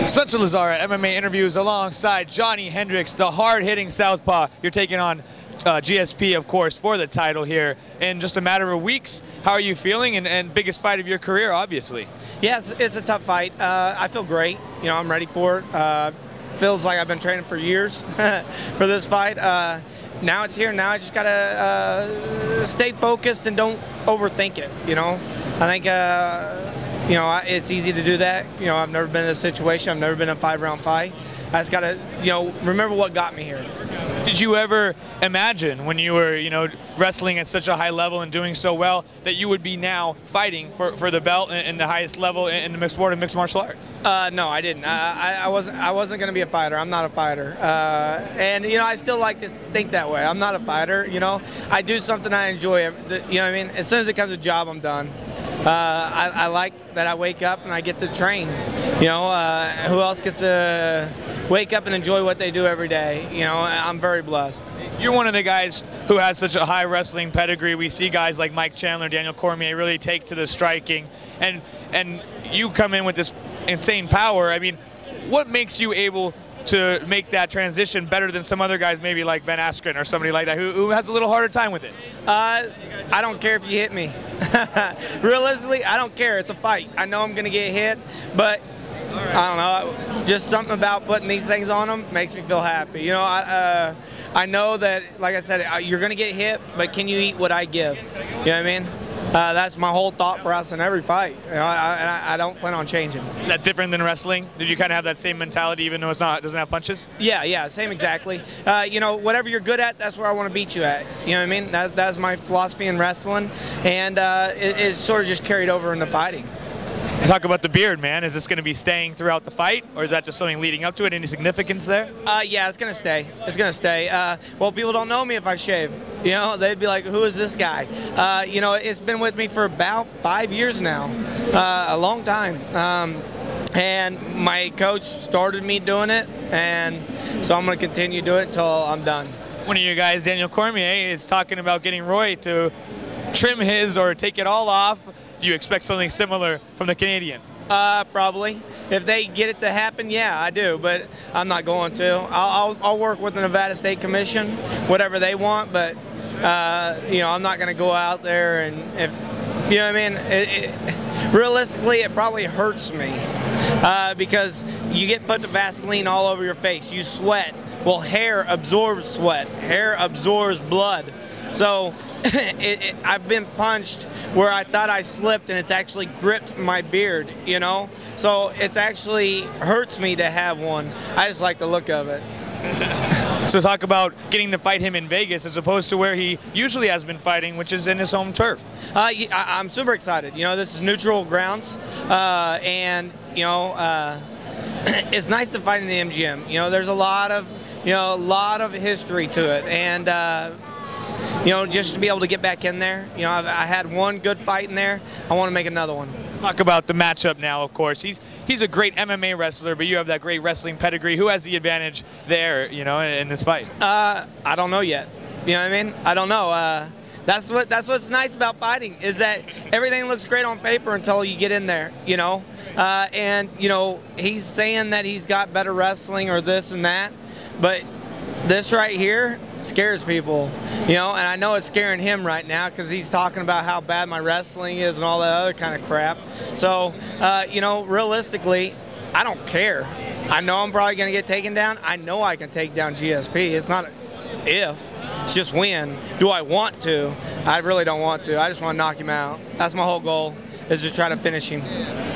Spencer Lazara, MMA interviews alongside Johnny Hendricks, the hard-hitting southpaw. You're taking on GSP, of course, for the title here in just a matter of weeks. How are you feeling? And biggest fight of your career, obviously. Yeah, it's a tough fight. I feel great. You know, I'm ready for it. Feels like I've been training for years for this fight. Now it's here. Now I just gotta stay focused and don't overthink it. You know, I think you know, it's easy to do that. You know, I've never been in this situation. I've never been in a 5-round fight. I just gotta, you know, remember what got me here. Did you ever imagine when you were, you know, wrestling at such a high level and doing so well that you would be now fighting for the belt and the highest level in the mixed sport of mixed martial arts? No, I didn't. I wasn't gonna be a fighter. I'm not a fighter. And you know, I still like to think that way. I'm not a fighter. You know, I do something I enjoy. You know what I mean? As soon as it comes to a job, I'm done. I like that I wake up and I get to train. You know, who else gets to wake up and enjoy what they do every day? You know, I'm very blessed. You're one of the guys who has such a high wrestling pedigree. We see guys like Mike Chandler, Daniel Cormier really take to the striking, and you come in with this insane power. I mean, what makes you able to make that transition better than some other guys, maybe like Ben Askren or somebody like that, who has a little harder time with it? I don't care if you hit me. Realistically, I don't care. It's a fight. I know I'm going to get hit, but I don't know. Just something about putting these things on them makes me feel happy. You know, I know that, like I said, you're going to get hit, but can you eat what I give? You know what I mean? That's my whole thought process in every fight. You know, I don't plan on changing. Is that different than wrestling? Did you kind of have that same mentality even though it doesn't have punches? Yeah, same exactly. You know, whatever you're good at, that's where I want to beat you at. You know what I mean? That's my philosophy in wrestling, and it's sort of just carried over into fighting. Talk about the beard, man. Is this going to be staying throughout the fight, or is that just something leading up to it? Any significance there? Yeah, it's going to stay. It's going to stay. Well, people don't know me if I shave. You know, they'd be like, who is this guy? You know, it's been with me for about 5 years now, a long time. And my coach started me doing it, and so I'm going to continue doing it until I'm done. One of you guys, Daniel Cormier, is talking about getting Roy to trim his or take it all off. Do you expect something similar from the Canadian? Probably. If they get it to happen, yeah, I do, but I'm not going to. I'll work with the Nevada State Commission, whatever they want, but you know, I'm not going to go out there and, if you know what I mean, realistically, it probably hurts me because you get put the Vaseline all over your face, you sweat. Well, hair absorbs sweat, hair absorbs blood. So I've been punched where I thought I slipped and it's actually gripped my beard, you know? So it's actually hurts me to have one. I just like the look of it. So talk about getting to fight him in Vegas as opposed to where he usually has been fighting, which is in his home turf. I'm super excited. You know, this is neutral grounds, and, you know, it's nice to fight in the MGM. You know, there's a lot of history to it, and you know, just to be able to get back in there. You know, I had one good fight in there. I want to make another one. Talk about the matchup now, of course. He's a great MMA wrestler, but you have that great wrestling pedigree. Who has the advantage there, you know, in this fight? I don't know yet. You know what I mean? I don't know. That's what's nice about fighting, is that everything looks great on paper until you get in there, you know. And, you know, he's saying that he's got better wrestling or this and that, but this right here scares people, you know, and I know it's scaring him right now because he's talking about how bad my wrestling is and all that other kind of crap. So, you know, realistically, I don't care. I know I'm probably going to get taken down. I know I can take down GSP. It's not if, it's just when. Do I want to? I really don't want to. I just want to knock him out. That's my whole goal, is to try to finish him.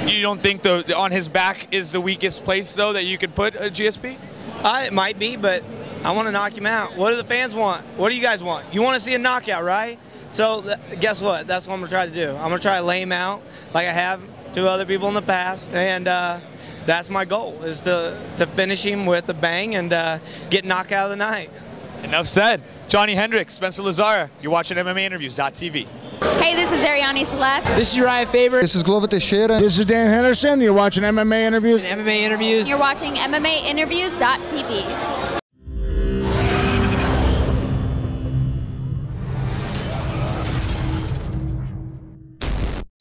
You don't think, though, on his back is the weakest place, though, that you could put a GSP? It might be, but I want to knock him out. What do the fans want? What do you guys want? You want to see a knockout, right? So guess what? That's what I'm going to try to do. I'm going to try to lay him out like I have to other people in the past, and that's my goal, is to finish him with a bang and get knocked out of the night. Enough said. Johnny Hendricks, Spencer Lazara. You're watching MMAinterviews.tv. Hey, this is Ariane Celeste. This is Uriah Faber. This is Glover Teixeira. This is Dan Henderson. You're watching MMA Interviews. MMA Interviews. You're watching MMAinterviews.tv.